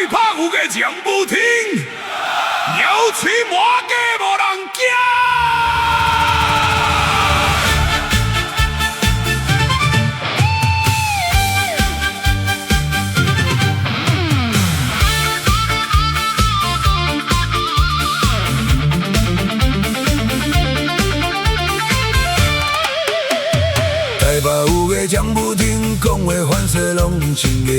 拍有个讲不听，鸟吹满街无人惊。台北有个讲不听，讲话反射拢真个。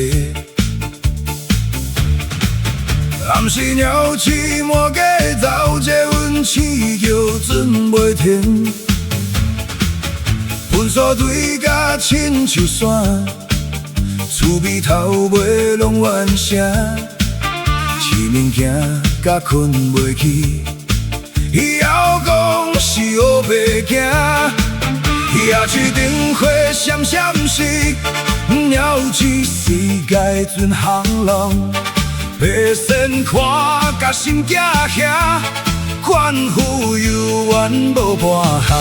暗时鸟鼠满街走，这阮醒叫准袂停。喷沙对甲亲像山，厝边头尾拢怨声。饲物件甲困袂去，以后讲是黑白行。野树顶花闪闪时，鸟鼠世界准航浪。白线看甲心惊吓，怨妇犹原无半项。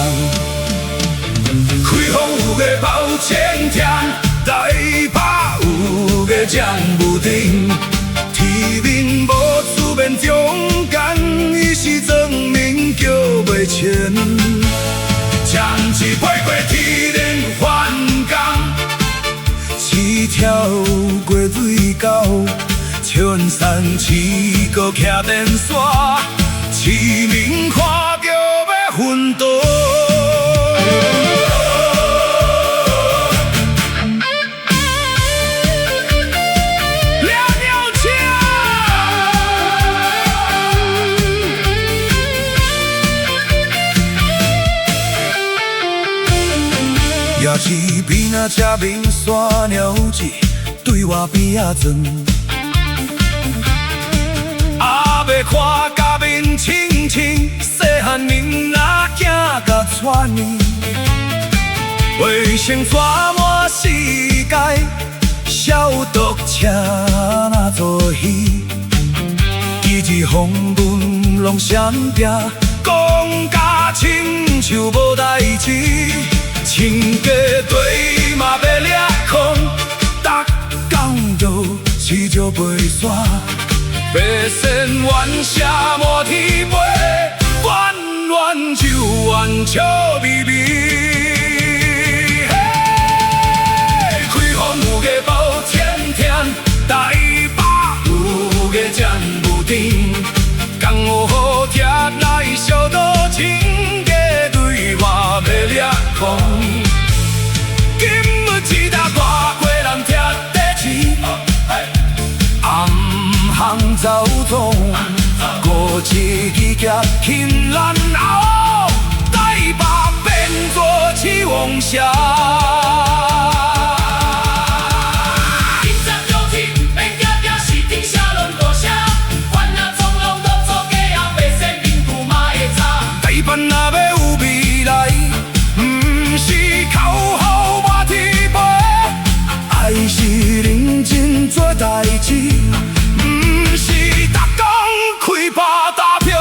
开封有个包青天，台北有个蒋不停。天面无出面中间，伊是证明叫袂清。将一飞过天人翻工，市跳过水沟。穿山刺搁徛电线，市民看着要昏倒。夜市边仔车面山鸟子，对我边仔转。要看家面清清，细汉囡仔囝甲喘呢，卫生抓满世界，消毒车若做戏，一日风云拢闪避，讲甲亲像无代志，亲家对嘛要掠空，逐工就饲着白线。白线冤声满天飞，冤冤就冤笑眯眯。开封有个包青天，台北有个蒋不停。江湖贴来小刀，亲家对我要掠空。今日一搭大过人贴地钱。行走中，过一支夹轻蓝后，台北变作七王侠。台北若要有未来，不是口号马蹄背，爱是认真做代志。是逐工开拍打票，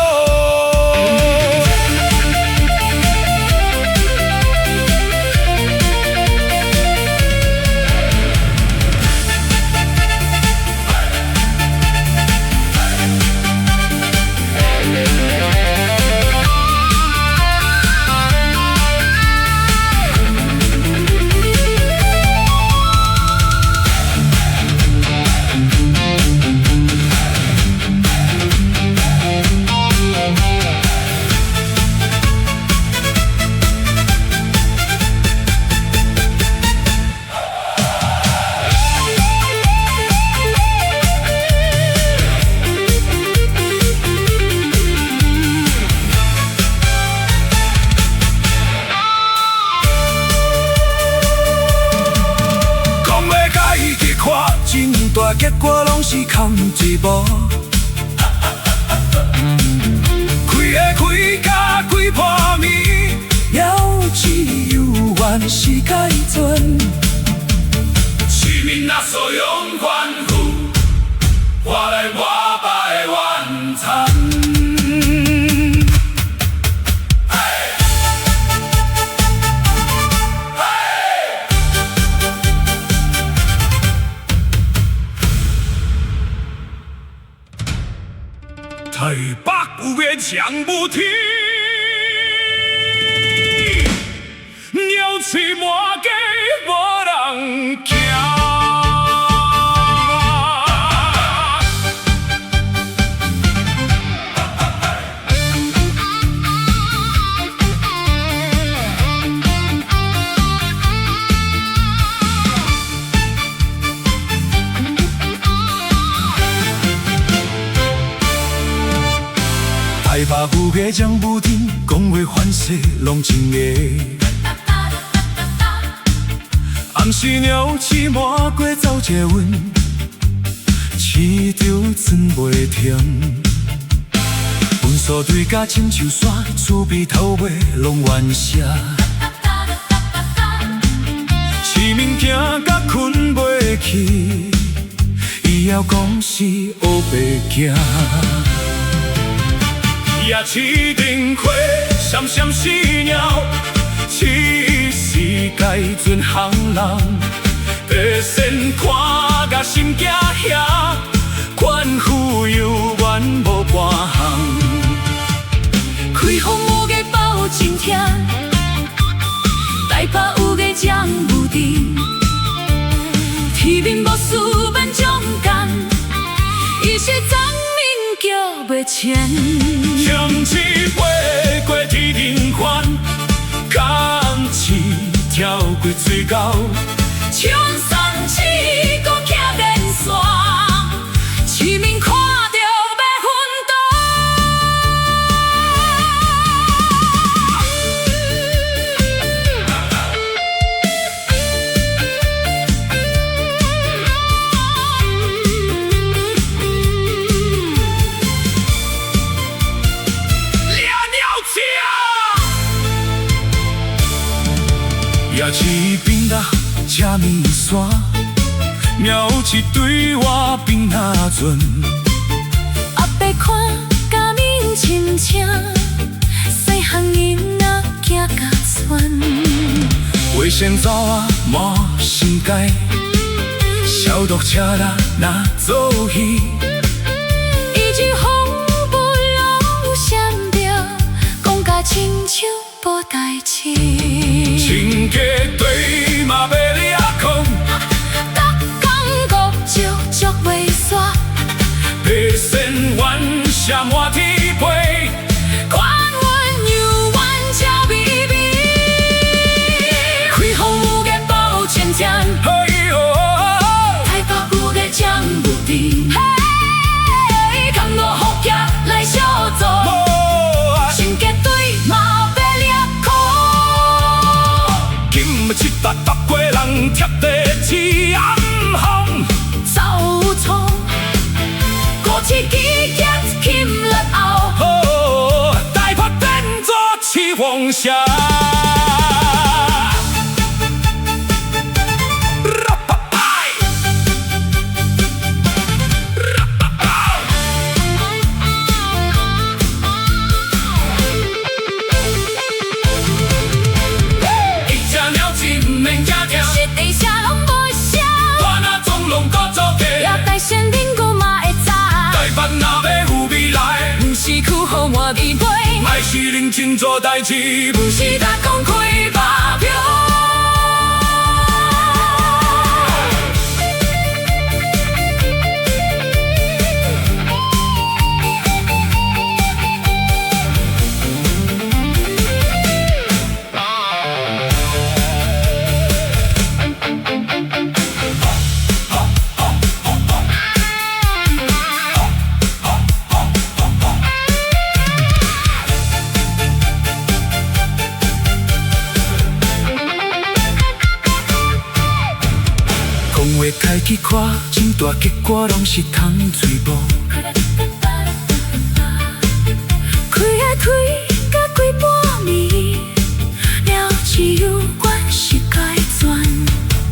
结果拢是空一幕，开的开，甲开破面，鸟鼠犹原是改存。市民若所用怨妇，换来我摆晚餐。台北有个唱不停，鸟鼠满街无人惊。台北有个讲不停，讲话反射拢真个。暗时鸟鼠满街走一阮，市场存袂停。阮所对甲亲像山，厝边头尾拢原写。市民惊甲困袂去，以后讲是黑白行。夜市灯火闪闪死鸟，此时该准行人，白线看甲心惊遐，怨妇犹原无半项。开封有个包真疼，台北有个讲不停，天面无事免勇敢，伊是藏民叫袂清。枪翅飞过天庭环，钢翅跳过水沟，唱山市搁骑电线，市民看着要昏夜市边仔吃面线，鸟鼠对我边仔船。阿伯看甲面亲请，细汉囡仔行甲喘。卫生纸啊满身街，消毒车啦若做戏。伊就风不老闪着，讲甲亲像无代志。亲家对嘛要你啊控，逐工国足足袂煞，白线冤写满天飞。款阮犹原笑眯眯，开封有个包千层，哎呦，台北有个讲不停，嘿，扛落福建来小做，亲家对嘛要你啊控。今日七八百过人贴地起暗风，走错，过去记夹欠落后，哦，台北变作起风社。一只鸟只唔免惊跳，实地写拢无写，我若总拢搁做也假。带先恁姑嘛会知，台北若要有未来，不是去互我比背，莫是认真做代志，不是逐工开发票。讲话开去看，真大结果拢是通嘴无。开啊开，甲几半暝，了只有原是该转。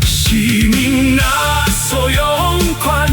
市民若所用款，